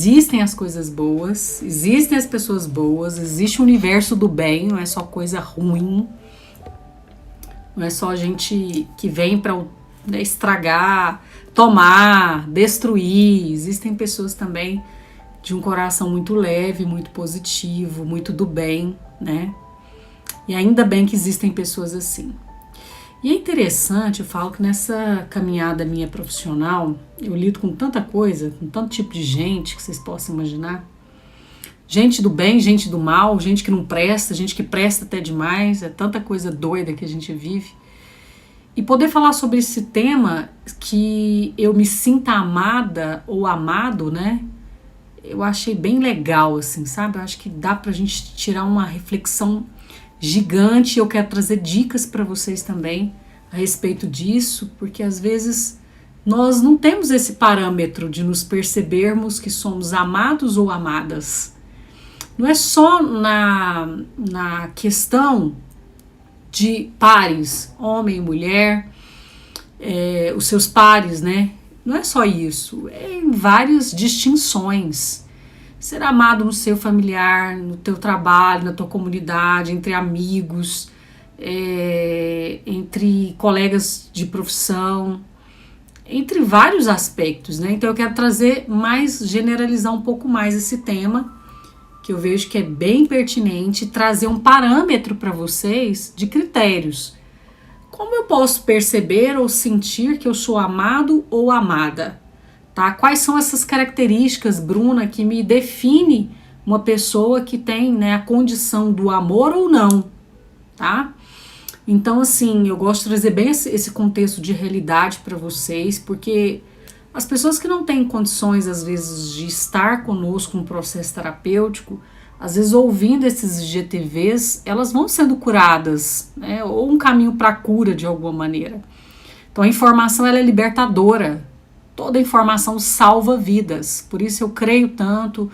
existem as coisas boas, existem as pessoas boas, existe o universo do bem, não é só coisa ruim, não é só gente que vem para estragar, tomar, destruir. Existem pessoas também de um coração muito leve, muito positivo, muito do bem, né? E ainda bem que existem pessoas assim. E é interessante, eu falo que nessa caminhada minha profissional, eu lido com tanta coisa, com tanto tipo de gente que vocês possam imaginar. Gente do bem, gente do mal, gente que não presta, gente que presta até demais, é tanta coisa doida que a gente vive. E poder falar sobre esse tema, que eu me sinta amada ou amado, né? Eu achei bem legal, assim, sabe? Eu acho que dá pra gente tirar uma reflexão gigante. Eu quero trazer dicas para vocês também a respeito disso, porque às vezes nós não temos esse parâmetro de nos percebermos que somos amados ou amadas. Não é só na questão de pares, homem e mulher, os seus pares, né? Não é só isso, é em várias distinções. Ser amado no seu familiar, no teu trabalho, na tua comunidade, entre amigos, entre colegas de profissão, entre vários aspectos, né? Então eu quero generalizar um pouco mais esse tema, que eu vejo que é bem pertinente, trazer um parâmetro para vocês de critérios. Como eu posso perceber ou sentir que eu sou amado ou amada? Tá? Quais são essas características, Bruna, que me define uma pessoa que tem, né, a condição do amor ou não? Tá? Então, assim, eu gosto de trazer bem esse contexto de realidade para vocês, porque as pessoas que não têm condições, às vezes, de estar conosco no processo terapêutico, às vezes ouvindo esses IGTVs, elas vão sendo curadas, né? Ou um caminho para a cura de alguma maneira. Então a informação, ela é libertadora. Toda informação salva vidas. Por isso eu creio tanto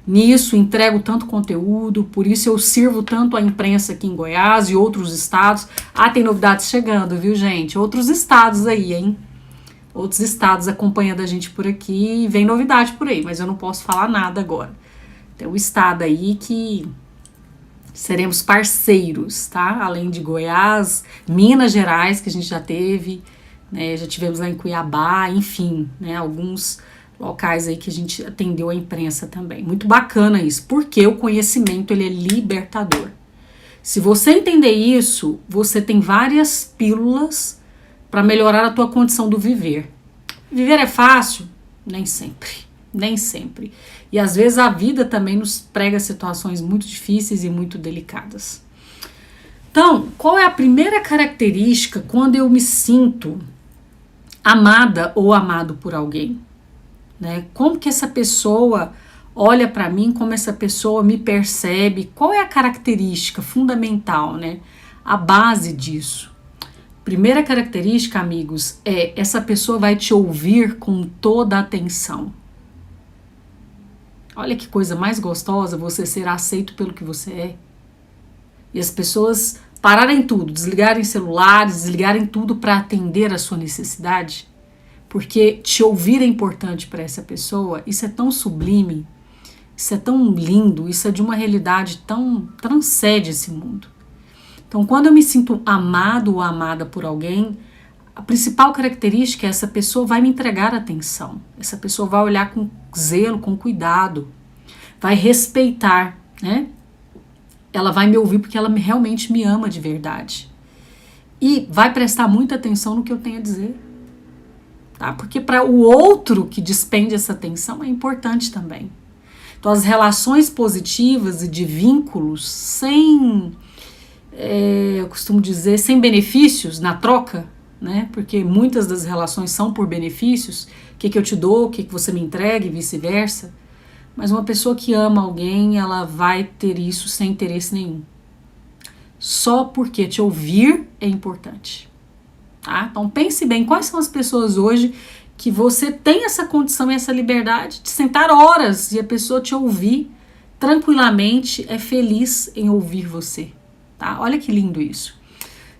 nisso, entrego tanto conteúdo, por isso eu sirvo tanto a imprensa aqui em Goiás e outros estados. Tem novidades chegando, viu, gente? Outros estados aí, hein? Outros estados acompanhando a gente por aqui, e vem novidade por aí, mas eu não posso falar nada agora. Tem um estado aí que seremos parceiros, tá? Além de Goiás, Minas Gerais, que a gente já teve, né? Já tivemos lá em Cuiabá, enfim, né? Alguns locais aí que a gente atendeu a imprensa também. Muito bacana isso, porque o conhecimento, ele é libertador. Se você entender isso, você tem várias pílulas para melhorar a tua condição do viver. Viver é fácil? Nem sempre, nem sempre. E às vezes a vida também nos prega situações muito difíceis e muito delicadas. Então, qual é a primeira característica quando eu me sinto amada ou amado por alguém? Né? Como que essa pessoa olha para mim, como essa pessoa me percebe, qual é a característica fundamental, né? A base disso. Primeira característica, amigos, essa pessoa vai te ouvir com toda a atenção. Olha que coisa mais gostosa você ser aceito pelo que você é. E as pessoas pararem tudo, desligarem celulares, desligarem tudo para atender a sua necessidade. Porque te ouvir é importante para essa pessoa, isso é tão sublime, isso é tão lindo, isso é de uma realidade tão, transcende esse mundo. Então, quando eu me sinto amado ou amada por alguém, a principal característica é essa pessoa vai me entregar atenção. Essa pessoa vai olhar com zelo, com cuidado, vai respeitar, né? Ela vai me ouvir porque ela realmente me ama de verdade. E vai prestar muita atenção no que eu tenho a dizer. Tá? Porque para o outro que despende essa atenção é importante também. Então, as relações positivas e de vínculos sem... eu costumo dizer, sem benefícios na troca, né? Porque muitas das relações são por benefícios, o que eu te dou, o que você me entrega e vice-versa, mas uma pessoa que ama alguém, ela vai ter isso sem interesse nenhum, só porque te ouvir é importante, tá? Então pense bem, quais são as pessoas hoje que você tem essa condição e essa liberdade de sentar horas e a pessoa te ouvir tranquilamente, é feliz em ouvir você. Tá? Olha que lindo isso.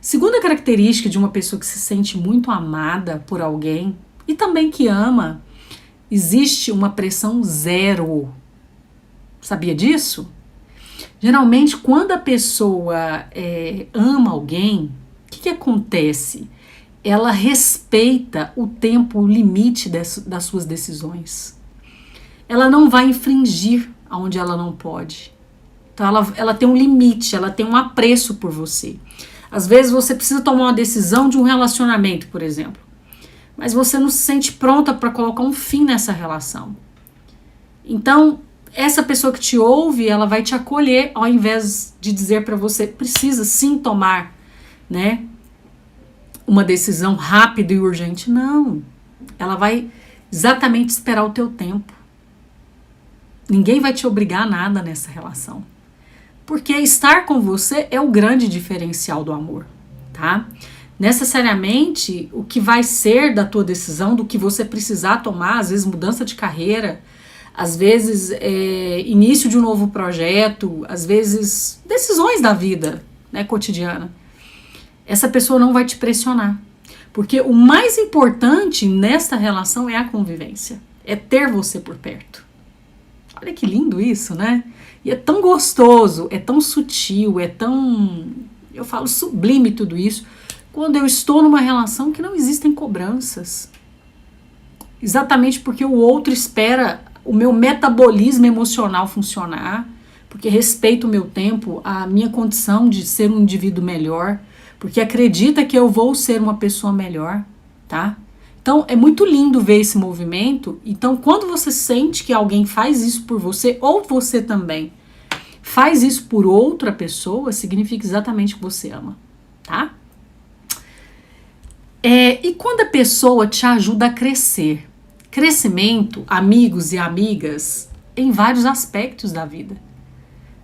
Segunda característica de uma pessoa que se sente muito amada por alguém e também que ama existe uma pressão zero. Sabia disso? Geralmente, quando a pessoa ama alguém, o que acontece? Ela respeita o tempo limite das suas decisões. Ela não vai infringir aonde ela não pode. Então ela tem um limite, ela tem um apreço por você. Às vezes você precisa tomar uma decisão de um relacionamento, por exemplo, mas você não se sente pronta para colocar um fim nessa relação. Então, essa pessoa que te ouve, ela vai te acolher, ao invés de dizer para você, precisa sim tomar, né, uma decisão rápida e urgente. Não, ela vai exatamente esperar o teu tempo. Ninguém vai te obrigar a nada nessa relação. Porque estar com você é o grande diferencial do amor, tá? Necessariamente, o que vai ser da tua decisão, do que você precisar tomar, às vezes mudança de carreira, às vezes início de um novo projeto, às vezes decisões da vida, né, cotidiana. Essa pessoa não vai te pressionar. Porque o mais importante nesta relação é a convivência, é ter você por perto. Olha que lindo isso, né? E é tão gostoso, é tão sutil, é tão, eu falo, sublime tudo isso, quando eu estou numa relação que não existem cobranças. Exatamente porque o outro espera o meu metabolismo emocional funcionar, porque respeita o meu tempo, a minha condição de ser um indivíduo melhor, porque acredita que eu vou ser uma pessoa melhor, tá? Então, é muito lindo ver esse movimento. Então, quando você sente que alguém faz isso por você, ou você também faz isso por outra pessoa, significa exatamente que você ama, tá? E quando a pessoa te ajuda a crescer? Crescimento, amigos e amigas, em vários aspectos da vida.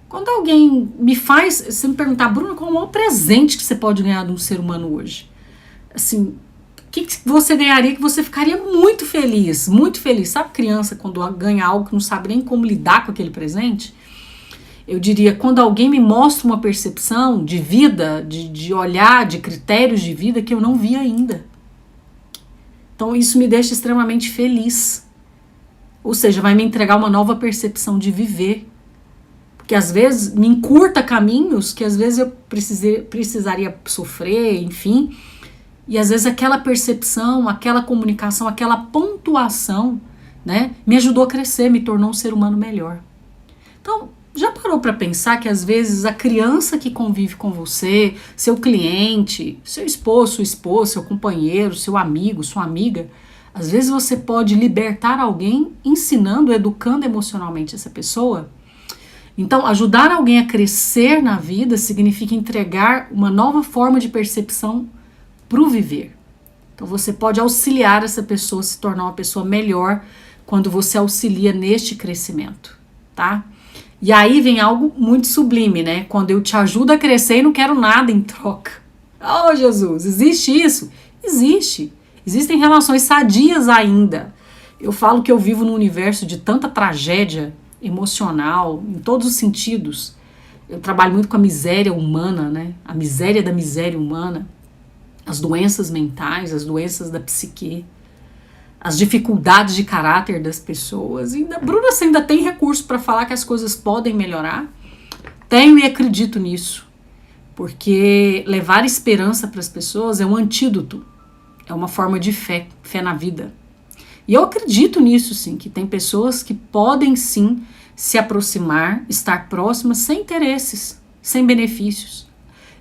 Quando alguém me faz, você me perguntar, Bruna, qual é o maior presente que você pode ganhar de um ser humano hoje? Assim, o que você ganharia que você ficaria muito feliz? Muito feliz. Sabe criança quando ganha algo que não sabe nem como lidar com aquele presente? Eu diria, quando alguém me mostra uma percepção de vida, de olhar, de critérios de vida que eu não vi ainda. Então isso me deixa extremamente feliz. Ou seja, vai me entregar uma nova percepção de viver. Porque às vezes me encurta caminhos que às vezes eu precisaria sofrer, enfim. E às vezes aquela percepção, aquela comunicação, aquela pontuação, né, me ajudou a crescer, me tornou um ser humano melhor. Então, já parou para pensar que às vezes a criança que convive com você, seu cliente, seu esposo, sua esposa, seu companheiro, seu amigo, sua amiga, às vezes você pode libertar alguém ensinando, educando emocionalmente essa pessoa? Então, ajudar alguém a crescer na vida significa entregar uma nova forma de percepção para o viver. Então, você pode auxiliar essa pessoa a se tornar uma pessoa melhor quando você auxilia neste crescimento, tá? E aí vem algo muito sublime, né? Quando eu te ajudo a crescer e não quero nada em troca. Oh, Jesus, existe isso? Existe. Existem relações sadias ainda. Eu falo que eu vivo num universo de tanta tragédia emocional, em todos os sentidos. Eu trabalho muito com a miséria humana, né? A miséria da miséria humana, as doenças mentais, as doenças da psique, as dificuldades de caráter das pessoas. E Bruna, você ainda tem recurso para falar que as coisas podem melhorar? Tenho e acredito nisso, porque levar esperança para as pessoas é um antídoto, é uma forma de fé, fé na vida. E eu acredito nisso sim, que tem pessoas que podem sim se aproximar, estar próximas sem interesses, sem benefícios.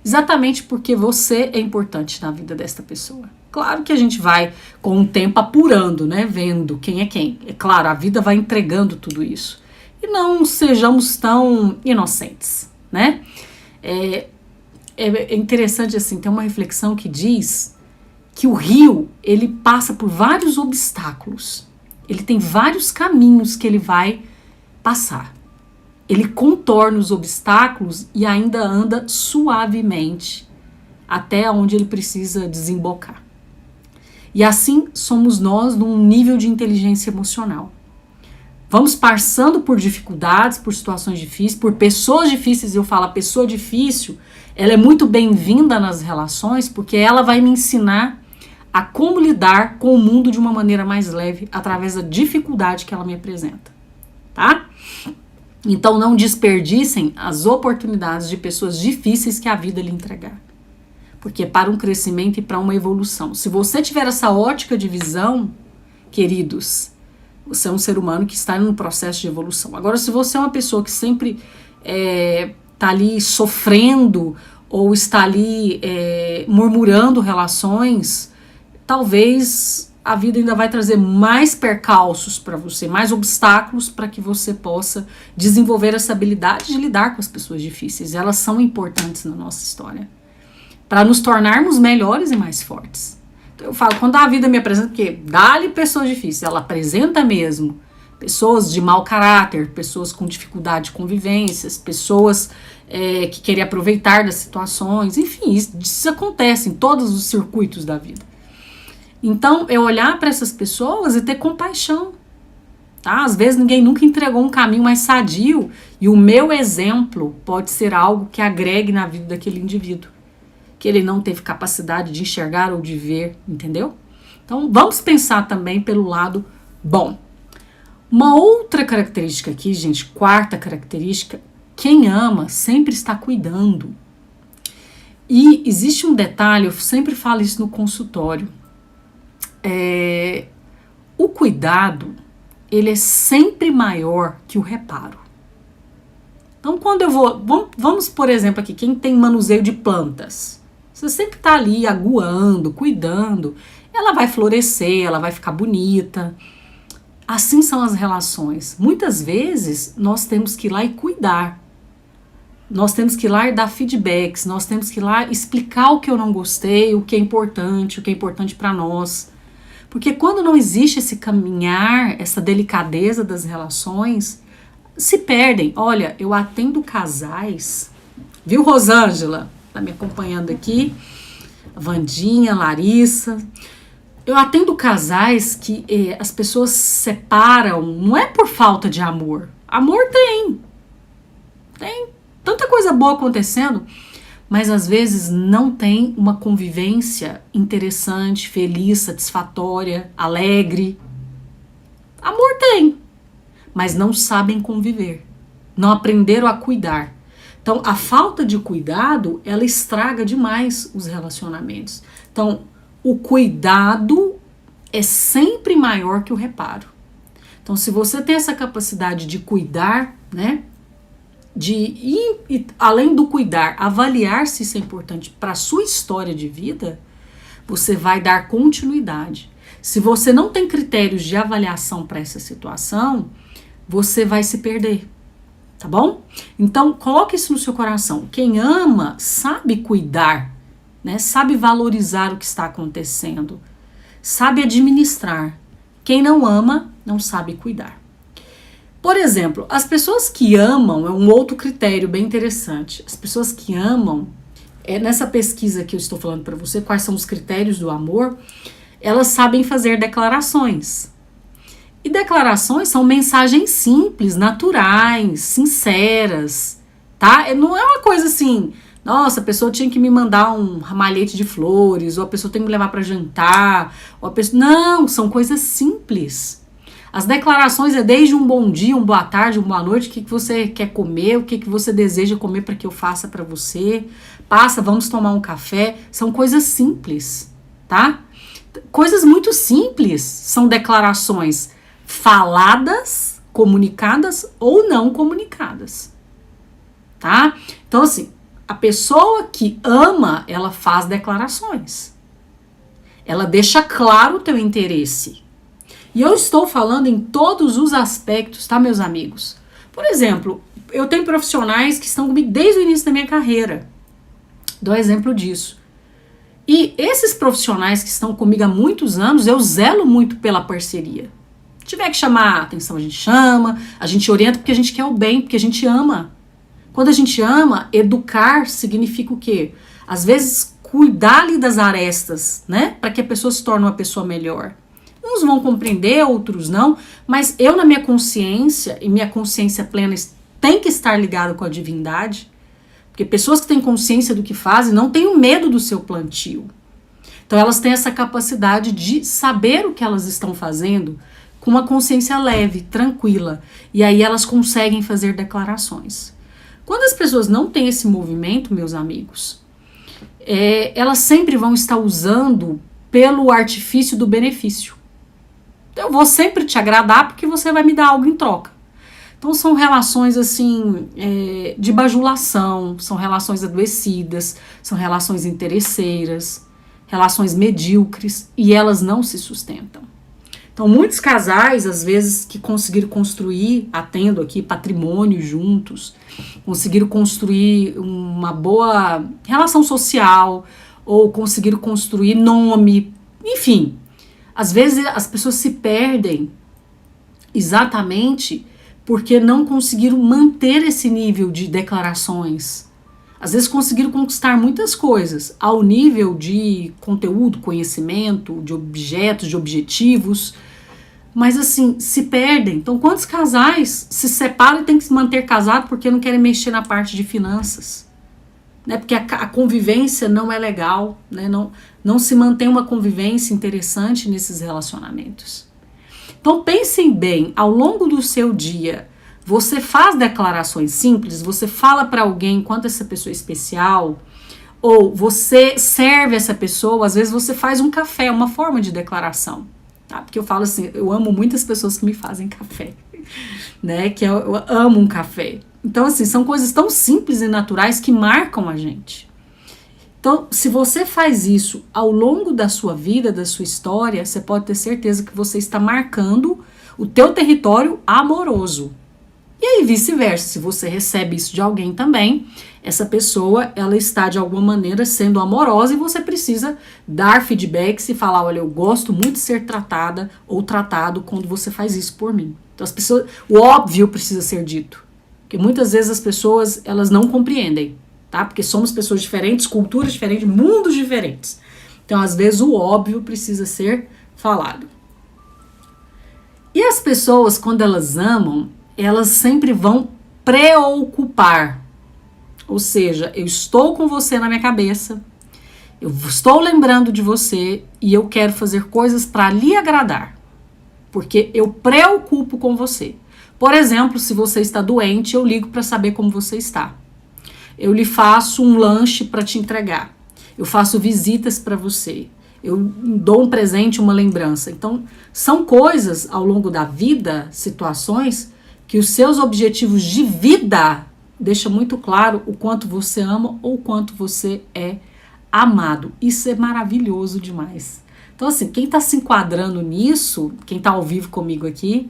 Exatamente porque você é importante na vida desta pessoa. Claro que a gente vai, com o tempo, apurando, né? Vendo quem é quem. É claro, a vida vai entregando tudo isso. E não sejamos tão inocentes, né? É interessante, assim, tem uma reflexão que diz que o rio, ele passa por vários obstáculos. Ele tem vários caminhos que ele vai passar. Ele contorna os obstáculos e ainda anda suavemente até onde ele precisa desembocar. E assim somos nós num nível de inteligência emocional. Vamos passando por dificuldades, por situações difíceis, por pessoas difíceis. Eu falo, a pessoa difícil, ela é muito bem-vinda nas relações porque ela vai me ensinar a como lidar com o mundo de uma maneira mais leve através da dificuldade que ela me apresenta, tá? Então não desperdicem as oportunidades de pessoas difíceis que a vida lhe entregar. Porque é para um crescimento e para uma evolução. Se você tiver essa ótica de visão, queridos, você é um ser humano que está no processo de evolução. Agora, se você é uma pessoa que sempre está ali sofrendo ou está ali murmurando relações, talvez a vida ainda vai trazer mais percalços para você, mais obstáculos para que você possa desenvolver essa habilidade de lidar com as pessoas difíceis. Elas são importantes na nossa história, para nos tornarmos melhores e mais fortes. Então eu falo, quando a vida me apresenta, porque dá-lhe pessoas difíceis, ela apresenta mesmo pessoas de mau caráter, pessoas com dificuldade de convivências, pessoas que querem aproveitar das situações, enfim, isso acontece em todos os circuitos da vida. Então, eu olhar para essas pessoas e ter compaixão, tá? Às vezes ninguém nunca entregou um caminho mais sadio e o meu exemplo pode ser algo que agregue na vida daquele indivíduo, que ele não teve capacidade de enxergar ou de ver, entendeu? Então, vamos pensar também pelo lado bom. Uma outra característica aqui, gente, quarta característica, quem ama sempre está cuidando. E existe um detalhe, eu sempre falo isso no consultório, o cuidado, ele é sempre maior que o reparo. Então, quando eu vamos, por exemplo, aqui, quem tem manuseio de plantas, você sempre está ali aguando, cuidando, ela vai florescer, ela vai ficar bonita. Assim são as relações. Muitas vezes, nós temos que ir lá e cuidar. Nós temos que ir lá e dar feedbacks, nós temos que ir lá explicar o que eu não gostei, o que é importante para nós. Porque quando não existe esse caminhar, essa delicadeza das relações, se perdem. Olha, eu atendo casais, viu, Rosângela? Tá me acompanhando aqui, a Vandinha, Larissa. Eu atendo casais que as pessoas separam, não é por falta de amor. Amor tem tanta coisa boa acontecendo, mas às vezes não tem uma convivência interessante, feliz, satisfatória, alegre. Amor tem, mas não sabem conviver, não aprenderam a cuidar. Então, a falta de cuidado, ela estraga demais os relacionamentos. Então, o cuidado é sempre maior que o reparo. Então, se você tem essa capacidade de cuidar, né, de ir, além do cuidar, avaliar se isso é importante para a sua história de vida, você vai dar continuidade. Se você não tem critérios de avaliação para essa situação, você vai se perder, tá bom? Então, coloque isso no seu coração. Quem ama sabe cuidar, né? Sabe valorizar o que está acontecendo, sabe administrar. Quem não ama, não sabe cuidar. Por exemplo, as pessoas que amam, é um outro critério bem interessante. As pessoas que amam, nessa pesquisa que eu estou falando para você, quais são os critérios do amor, elas sabem fazer declarações. E declarações são mensagens simples, naturais, sinceras, tá? Não é uma coisa assim, nossa, a pessoa tinha que me mandar um ramalhete de flores, ou a pessoa tem que me levar para jantar, ou a pessoa... Não, são coisas simples. As declarações é desde um bom dia, uma boa tarde, uma boa noite, o que você quer comer, o que você deseja comer para que eu faça para você. Passa, vamos tomar um café. São coisas simples, tá? Coisas muito simples são declarações faladas, comunicadas ou não comunicadas, tá? Então, assim, a pessoa que ama, ela faz declarações. Ela deixa claro o teu interesse. E eu estou falando em todos os aspectos, tá, meus amigos? Por exemplo, eu tenho profissionais que estão comigo desde o início da minha carreira. Dou exemplo disso. E esses profissionais que estão comigo há muitos anos, eu zelo muito pela parceria. Se tiver que chamar a atenção, a gente chama, a gente orienta porque a gente quer o bem, porque a gente ama. Quando a gente ama, educar significa o quê? Às vezes, cuidar ali das arestas, né? Para que a pessoa se torne uma pessoa melhor. Uns vão compreender, outros não, mas eu na minha consciência, e minha consciência plena tem que estar ligada com a divindade, porque pessoas que têm consciência do que fazem não têm o medo do seu plantio. Então elas têm essa capacidade de saber o que elas estão fazendo com uma consciência leve, tranquila. E aí elas conseguem fazer declarações. Quando as pessoas não têm esse movimento, meus amigos, elas sempre vão estar usando pelo artifício do benefício. Eu vou sempre te agradar porque você vai me dar algo em troca. Então são relações assim de bajulação, são relações adoecidas, são relações interesseiras, relações medíocres, e elas não se sustentam. Então muitos casais, às vezes, que conseguiram construir, atendo aqui, patrimônio juntos, conseguiram construir uma boa relação social, ou conseguiram construir nome, enfim. Às vezes as pessoas se perdem exatamente porque não conseguiram manter esse nível de declarações. Às vezes conseguiram conquistar muitas coisas ao nível de conteúdo, conhecimento, de objetos, de objetivos, mas assim, se perdem. Então quantos casais se separam e têm que se manter casados porque não querem mexer na parte de finanças? Né? Porque a convivência não é legal, né? Não se mantém uma convivência interessante nesses relacionamentos. Então pensem bem, ao longo do seu dia, você faz declarações simples, você fala para alguém quanto essa pessoa é especial, ou você serve essa pessoa, às vezes você faz um café, uma forma de declaração. Tá? Porque eu falo assim, eu amo muitas pessoas que me fazem café, né? Que eu amo um café. Então assim, são coisas tão simples e naturais que marcam a gente. Então, se você faz isso ao longo da sua vida, da sua história, você pode ter certeza que você está marcando o teu território amoroso. E aí, vice-versa, se você recebe isso de alguém também, essa pessoa, ela está de alguma maneira sendo amorosa e você precisa dar feedbacks e falar, olha, eu gosto muito de ser tratada ou tratado quando você faz isso por mim. Então, as pessoas, o óbvio precisa ser dito, porque muitas vezes as pessoas, elas não compreendem. Tá? Porque somos pessoas diferentes, culturas diferentes, mundos diferentes. Então, às vezes, o óbvio precisa ser falado. E as pessoas, quando elas amam, elas sempre vão preocupar. Ou seja, eu estou com você na minha cabeça, eu estou lembrando de você e eu quero fazer coisas para lhe agradar. Porque eu preocupo com você. Por exemplo, se você está doente, eu ligo para saber como você está. Eu lhe faço um lanche para te entregar. Eu faço visitas para você. Eu dou um presente, uma lembrança. Então, são coisas ao longo da vida, situações, que os seus objetivos de vida deixam muito claro o quanto você ama ou o quanto você é amado. Isso é maravilhoso demais. Então, assim, quem está se enquadrando nisso, quem está ao vivo comigo aqui,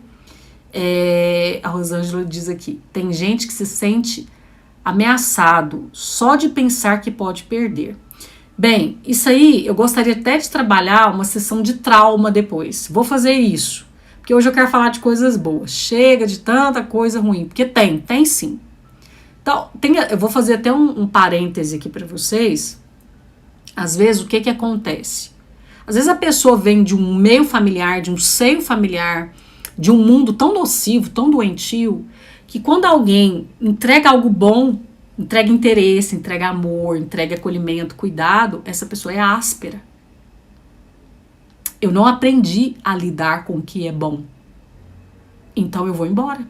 a Rosângela diz aqui, tem gente que se sente ameaçado só de pensar que pode perder. Bem, isso aí eu gostaria até de trabalhar uma sessão de trauma depois. Vou fazer isso, porque hoje eu quero falar de coisas boas. Chega de tanta coisa ruim, porque tem sim. Então, eu vou fazer até um parêntese aqui para vocês. Às vezes, o que acontece? Às vezes a pessoa vem de um meio familiar, de um seio familiar, de um mundo tão nocivo, tão doentio, que quando alguém entrega algo bom, entrega interesse, entrega amor, entrega acolhimento, cuidado, essa pessoa é áspera. Eu não aprendi a lidar com o que é bom. Então eu vou embora.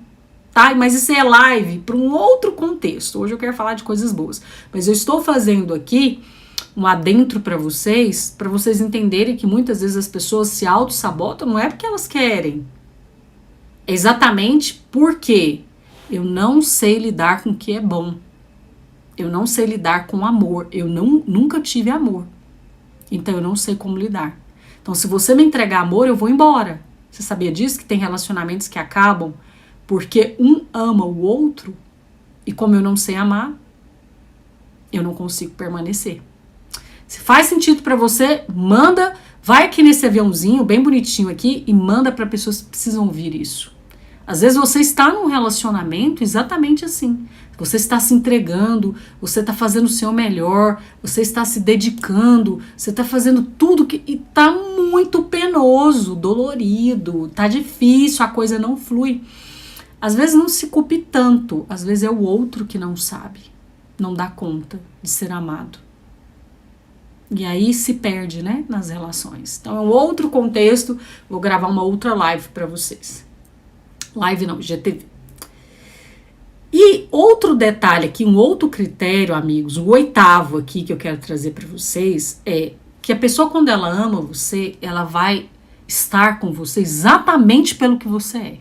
Tá? Mas isso é live para um outro contexto. Hoje eu quero falar de coisas boas. Mas eu estou fazendo aqui um adentro para vocês entenderem que muitas vezes as pessoas se auto-sabotam, não é porque elas querem. É exatamente porque eu não sei lidar com o que é bom. Eu não sei lidar com amor. Eu nunca tive amor. Então eu não sei como lidar. Então se você me entregar amor, eu vou embora. Você sabia disso? Que tem relacionamentos que acabam porque um ama o outro e como eu não sei amar, eu não consigo permanecer. Se faz sentido pra você, manda, vai aqui nesse aviãozinho bem bonitinho aqui e manda para pessoas que precisam ouvir isso. Às vezes você está num relacionamento exatamente assim. Você está se entregando, você está fazendo o seu melhor, você está se dedicando, você está fazendo tudo e está muito penoso, dolorido, está difícil, a coisa não flui. Às vezes não se culpe tanto, às vezes é o outro que não sabe, não dá conta de ser amado. E aí se perde, né, nas relações. Então é um outro contexto, vou gravar uma outra live para vocês. Live não, GTV. E outro detalhe aqui, um outro critério, amigos, o 8º aqui que eu quero trazer para vocês é que a pessoa, quando ela ama você, ela vai estar com você exatamente pelo que você é.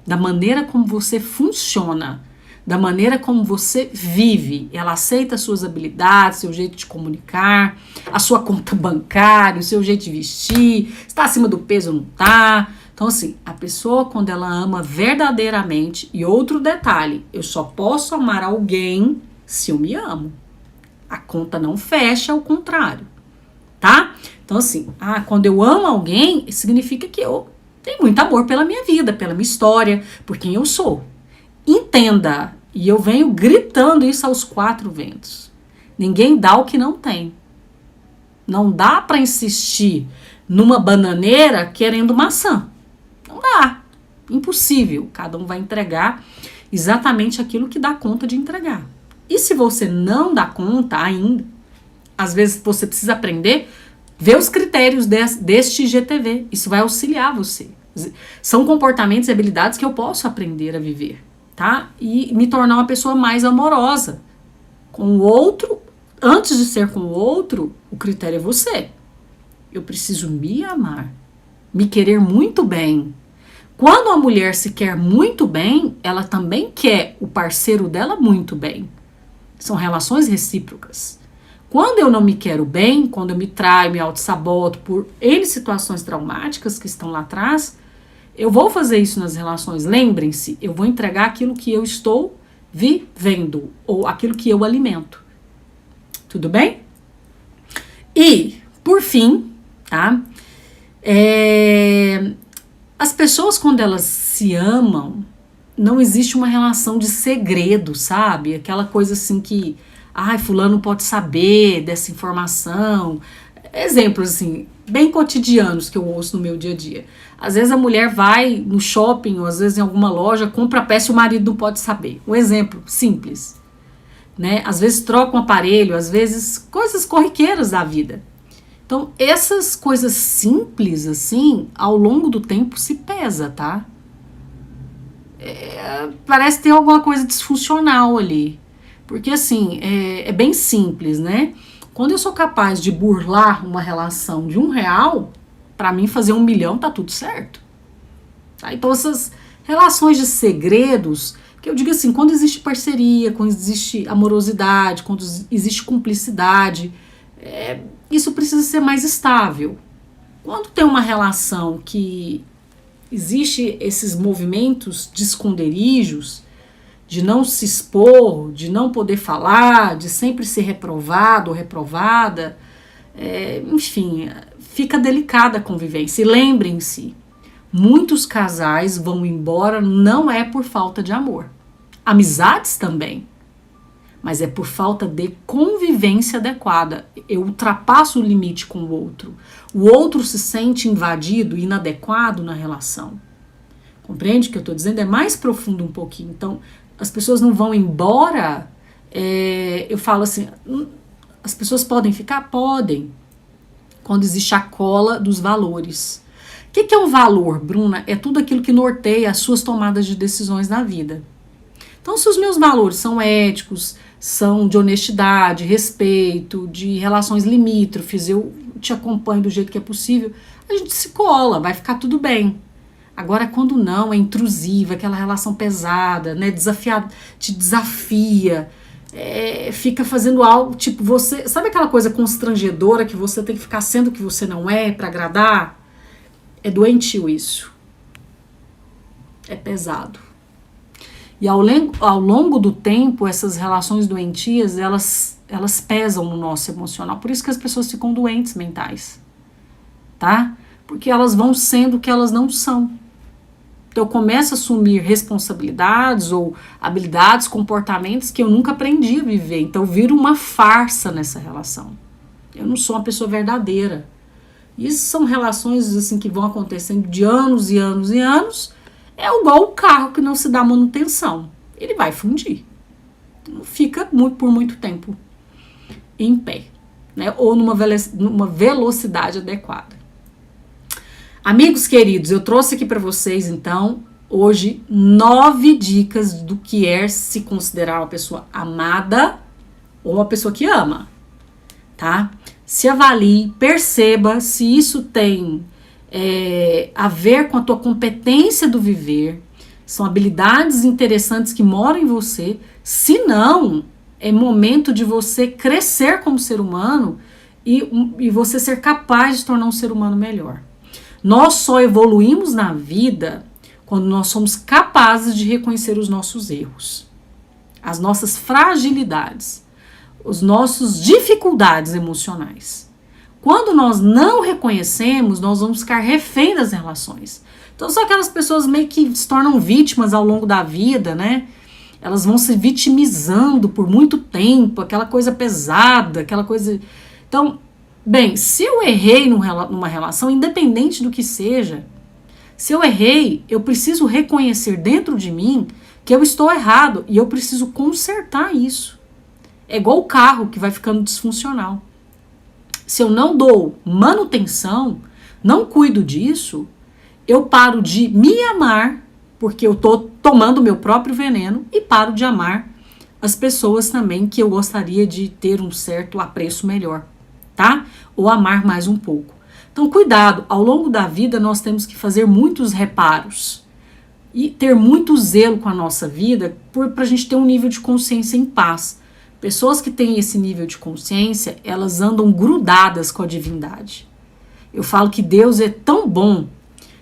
Da maneira como você funciona, da maneira como você vive. Ela aceita as suas habilidades, seu jeito de comunicar, a sua conta bancária, o seu jeito de vestir, está acima do peso ou não está. Então, assim, a pessoa, quando ela ama verdadeiramente, e outro detalhe, eu só posso amar alguém se eu me amo. A conta não fecha, ao contrário, tá? Então, assim, quando eu amo alguém, significa que eu tenho muito amor pela minha vida, pela minha história, por quem eu sou. Entenda, e eu venho gritando isso aos 4 ventos. Ninguém dá o que não tem. Não dá para insistir numa bananeira querendo maçã. Não dá. Impossível. Cada um vai entregar exatamente aquilo que dá conta de entregar. E se você não dá conta ainda, às vezes você precisa aprender, ver os critérios deste GTV. Isso vai auxiliar você. São comportamentos e habilidades que eu posso aprender a viver, tá? E me tornar uma pessoa mais amorosa com o outro. Antes de ser com o outro, o critério é você. Eu preciso me amar, me querer muito bem. Quando a mulher se quer muito bem, ela também quer o parceiro dela muito bem. São relações recíprocas. Quando eu não me quero bem, quando eu me traio, me auto-saboto por N situações traumáticas que estão lá atrás, eu vou fazer isso nas relações. Lembrem-se, eu vou entregar aquilo que eu estou vivendo, ou aquilo que eu alimento. Tudo bem? E, por fim, tá? As pessoas, quando elas se amam, não existe uma relação de segredo, sabe? Aquela coisa assim que, fulano pode saber dessa informação. Exemplos, assim, bem cotidianos que eu ouço no meu dia a dia. Às vezes a mulher vai no shopping, ou às vezes em alguma loja, compra a peça e o marido não pode saber. Um exemplo simples, né? Às vezes troca um aparelho, às vezes coisas corriqueiras da vida. Então, essas coisas simples, assim, ao longo do tempo se pesa, tá? Parece ter alguma coisa disfuncional ali. Porque, assim, é bem simples, né? Quando eu sou capaz de burlar uma relação de R$1, pra mim fazer 1 milhão tá tudo certo. Tá? Então, essas relações de segredos, que eu digo assim, quando existe parceria, quando existe amorosidade, quando existe cumplicidade, isso precisa ser mais estável. Quando tem uma relação que existe esses movimentos de esconderijos, de não se expor, de não poder falar, de sempre ser reprovado ou reprovada, enfim, fica delicada a convivência. E lembrem-se, muitos casais vão embora não é por falta de amor. Amizades também. Mas é por falta de convivência adequada. Eu ultrapasso o limite com o outro. O outro se sente invadido, inadequado na relação. Compreende o que eu estou dizendo? É mais profundo um pouquinho. Então, as pessoas não vão embora. Eu falo assim, as pessoas podem ficar? Podem. Quando existe a cola dos valores. O que é um valor, Bruna? É tudo aquilo que norteia as suas tomadas de decisões na vida. Então, se os meus valores são éticos, são de honestidade, respeito, de relações limítrofes, eu te acompanho do jeito que é possível, a gente se cola, vai ficar tudo bem. Agora, quando não, é intrusiva, aquela relação pesada, né, te desafia, fica fazendo algo, tipo, você, sabe aquela coisa constrangedora que você tem que ficar sendo o que você não é para agradar? É doentio isso. É pesado. E ao longo do tempo, essas relações doentias, elas pesam no nosso emocional. Por isso que as pessoas ficam doentes mentais, tá? Porque elas vão sendo o que elas não são. Então eu começo a assumir responsabilidades ou habilidades, comportamentos que eu nunca aprendi a viver. Então eu viro uma farsa nessa relação. Eu não sou uma pessoa verdadeira. Isso são relações assim, que vão acontecendo de anos e anos e anos. É igual o carro que não se dá manutenção. Ele vai fundir. Não fica por muito tempo em pé. né? Ou numa velocidade adequada. Amigos queridos, eu trouxe aqui para vocês, então, hoje, 9 dicas do que é se considerar uma pessoa amada ou uma pessoa que ama, tá? Se avalie, perceba se isso tem a ver com a tua competência do viver, são habilidades interessantes que moram em você. Se não, é momento de você crescer como ser humano e você ser capaz de tornar um ser humano melhor. Nós só evoluímos na vida quando nós somos capazes de reconhecer os nossos erros, as nossas fragilidades, as nossas dificuldades emocionais. Quando nós não reconhecemos, nós vamos ficar refém das relações. Então são aquelas pessoas meio que se tornam vítimas ao longo da vida, né? Elas vão se vitimizando por muito tempo, aquela coisa pesada, aquela coisa... Então, bem, se eu errei numa relação, independente do que seja, se eu errei, eu preciso reconhecer dentro de mim que eu estou errado e eu preciso consertar isso. É igual o carro que vai ficando disfuncional. Se eu não dou manutenção, não cuido disso, eu paro de me amar, porque eu estou tomando meu próprio veneno, e paro de amar as pessoas também que eu gostaria de ter um certo apreço melhor, tá? Ou amar mais um pouco. Então, cuidado, ao longo da vida nós temos que fazer muitos reparos e ter muito zelo com a nossa vida para a gente ter um nível de consciência em paz. Pessoas que têm esse nível de consciência, elas andam grudadas com a divindade. Eu falo que Deus é tão bom.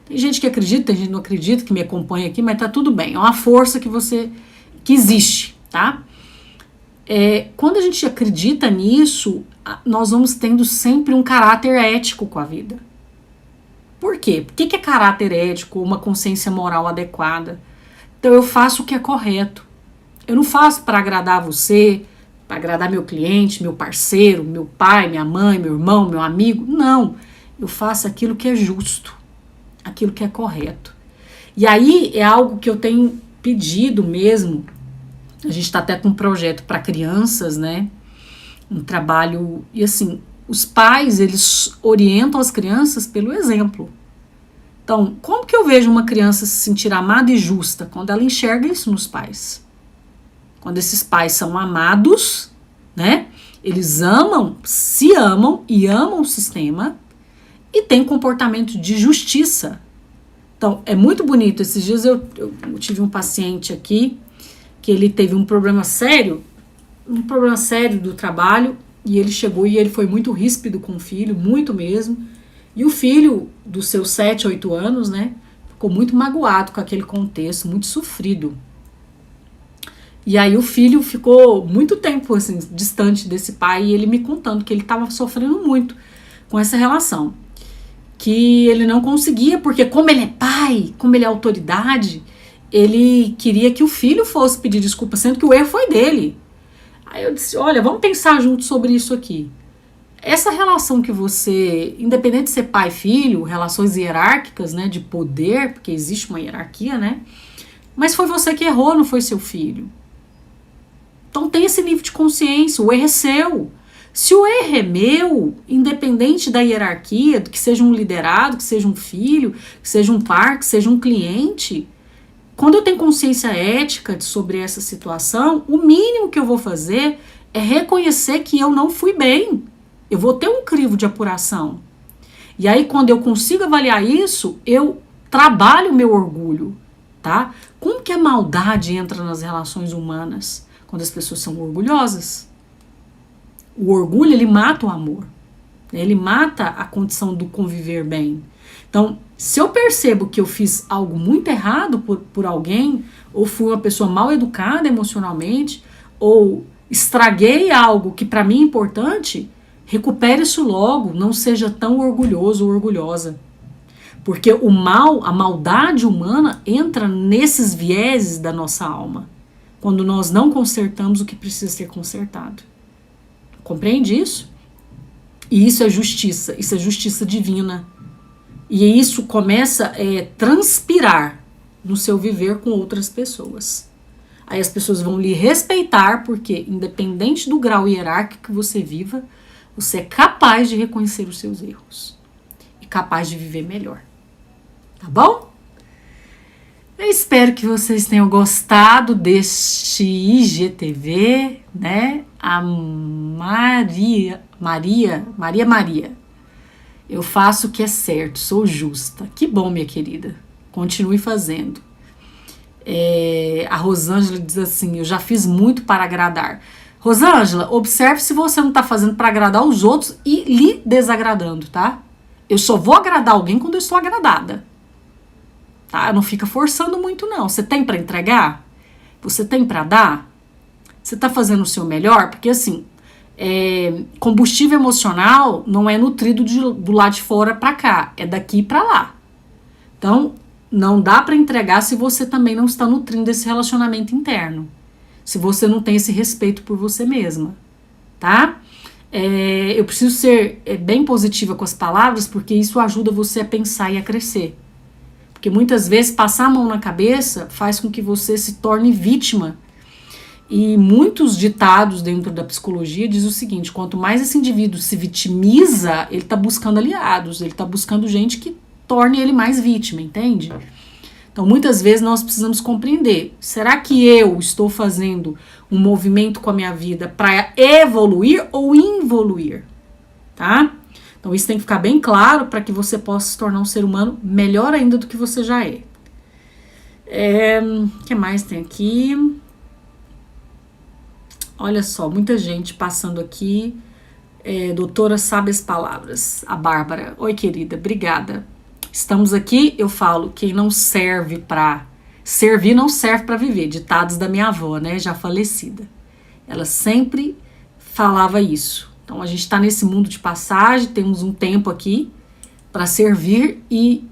Tem gente que acredita, tem gente que não acredita, que me acompanha aqui, mas tá tudo bem. É uma força que existe, tá? Quando a gente acredita nisso, nós vamos tendo sempre um caráter ético com a vida. Por quê? Por que é caráter ético, uma consciência moral adequada? Então eu faço o que é correto. Eu não faço para agradar você, para agradar meu cliente, meu parceiro, meu pai, minha mãe, meu irmão, meu amigo. Não, eu faço aquilo que é justo, aquilo que é correto. E aí é algo que eu tenho pedido mesmo. A gente está até com um projeto para crianças, né? Um trabalho, e assim, os pais, eles orientam as crianças pelo exemplo. Então, como que eu vejo uma criança se sentir amada e justa? Quando ela enxerga isso nos pais. Quando esses pais são amados, né? Eles se amam e amam o sistema e têm comportamento de justiça. Então, é muito bonito. Esses dias eu tive um paciente aqui que ele teve um problema sério do trabalho, e ele chegou e ele foi muito ríspido com o filho, muito mesmo. E o filho, dos seus 7, 8 anos, né, ficou muito magoado com aquele contexto, muito sofrido. E aí o filho ficou muito tempo assim, distante desse pai, e ele me contando que ele estava sofrendo muito com essa relação. Que ele não conseguia, porque como ele é pai, como ele é autoridade, ele queria que o filho fosse pedir desculpa, sendo que o erro foi dele. Aí eu disse, olha, vamos pensar junto sobre isso aqui. Essa relação que você, independente de ser pai e filho, relações hierárquicas, né, de poder, porque existe uma hierarquia, né? Mas foi você que errou, não foi seu filho. Então tem esse nível de consciência, o erro é seu. Se o erro é meu, independente da hierarquia, que seja um liderado, que seja um filho, que seja um par, que seja um cliente, quando eu tenho consciência ética sobre essa situação, o mínimo que eu vou fazer é reconhecer que eu não fui bem. Eu vou ter um crivo de apuração. E aí, quando eu consigo avaliar isso, eu trabalho o meu orgulho, tá? Como que a maldade entra nas relações humanas? Quando as pessoas são orgulhosas. O orgulho, ele mata o amor. Ele mata a condição do conviver bem. Então, se eu percebo que eu fiz algo muito errado por alguém, ou fui uma pessoa mal educada emocionalmente, ou estraguei algo que para mim é importante, recupere isso logo, não seja tão orgulhoso ou orgulhosa. Porque o mal, a maldade humana entra nesses vieses da nossa alma, quando nós não consertamos o que precisa ser consertado. Compreende isso? E isso é justiça divina. E isso começa a transpirar no seu viver com outras pessoas. Aí as pessoas vão lhe respeitar, porque independente do grau hierárquico que você viva, Você é capaz de reconhecer os seus erros e capaz de viver melhor. Tá bom? Eu espero que vocês tenham gostado deste IGTV, né? A Maria. Eu faço o que é certo, sou justa. Que bom, minha querida. Continue fazendo. A Rosângela diz assim, eu já fiz muito para agradar. Rosângela, observe se você não está fazendo para agradar os outros e lhe desagradando, tá? Eu só vou agradar alguém quando eu estou agradada. Tá? Não fica forçando muito, não. Você tem para entregar? Você tem para dar? Você está fazendo o seu melhor? Porque, assim, combustível emocional não é nutrido do lado de fora para cá, é daqui para lá. Então, não dá para entregar se você também não está nutrindo esse relacionamento interno. Se você não tem esse respeito por você mesma, tá? Eu preciso ser bem positiva com as palavras, porque isso ajuda você a pensar e a crescer. Porque muitas vezes passar a mão na cabeça faz com que você se torne vítima. E muitos ditados dentro da psicologia diz o seguinte, quanto mais esse indivíduo se vitimiza, ele está buscando aliados, ele está buscando gente que torne ele mais vítima, entende? Então, muitas vezes nós precisamos compreender, será que eu estou fazendo um movimento com a minha vida para evoluir ou involuir, tá? Então, isso tem que ficar bem claro para que você possa se tornar um ser humano melhor ainda do que você já é. O que mais tem aqui? Olha só, muita gente passando aqui. Doutora sabe as palavras. A Bárbara. Oi, querida, obrigada. Estamos aqui, eu falo, quem não serve para servir não serve para viver. Ditados da minha avó, né, já falecida. Ela sempre falava isso. Então a gente está nesse mundo de passagem, temos um tempo aqui para servir e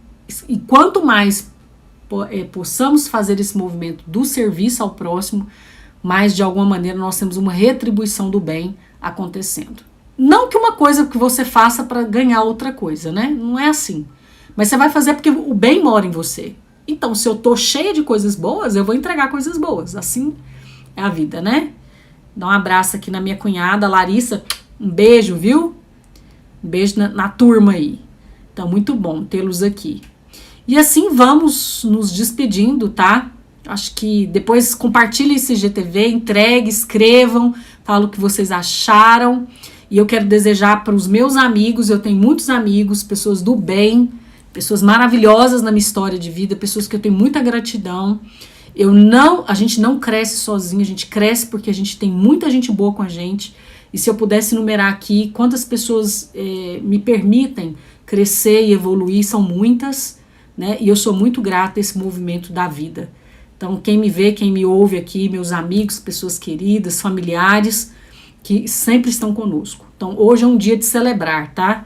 quanto mais possamos fazer esse movimento do serviço ao próximo, mais de alguma maneira nós temos uma retribuição do bem acontecendo. Não que uma coisa que você faça para ganhar outra coisa, né? Não é assim. Mas você vai fazer porque o bem mora em você. Então, se eu tô cheia de coisas boas, eu vou entregar coisas boas. Assim é a vida, né? Dá um abraço aqui na minha cunhada, Larissa. Um beijo, viu? Um beijo na turma aí. Então, muito bom tê-los aqui. E assim vamos nos despedindo, tá? Acho que depois compartilhem esse IGTV, entregue, escrevam, falam o que vocês acharam. E eu quero desejar para os meus amigos, eu tenho muitos amigos, pessoas do bem, pessoas maravilhosas na minha história de vida, pessoas que eu tenho muita gratidão. A gente não cresce sozinho, a gente cresce porque a gente tem muita gente boa com a gente. E se eu pudesse enumerar aqui quantas pessoas me permitem crescer e evoluir, são muitas, né? E eu sou muito grata a esse movimento da vida. Então, quem me vê, quem me ouve aqui, meus amigos, pessoas queridas, familiares, que sempre estão conosco. Então, hoje é um dia de celebrar, tá?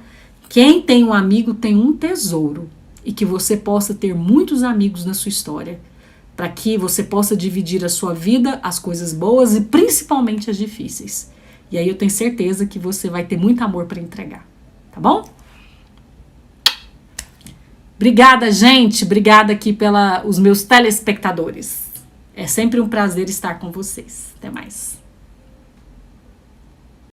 Quem tem um amigo tem um tesouro. E que você possa ter muitos amigos na sua história. Para que você possa dividir a sua vida, as coisas boas e principalmente as difíceis. E aí eu tenho certeza que você vai ter muito amor para entregar. Tá bom? Obrigada, gente. Obrigada aqui pelos meus telespectadores. É sempre um prazer estar com vocês. Até mais.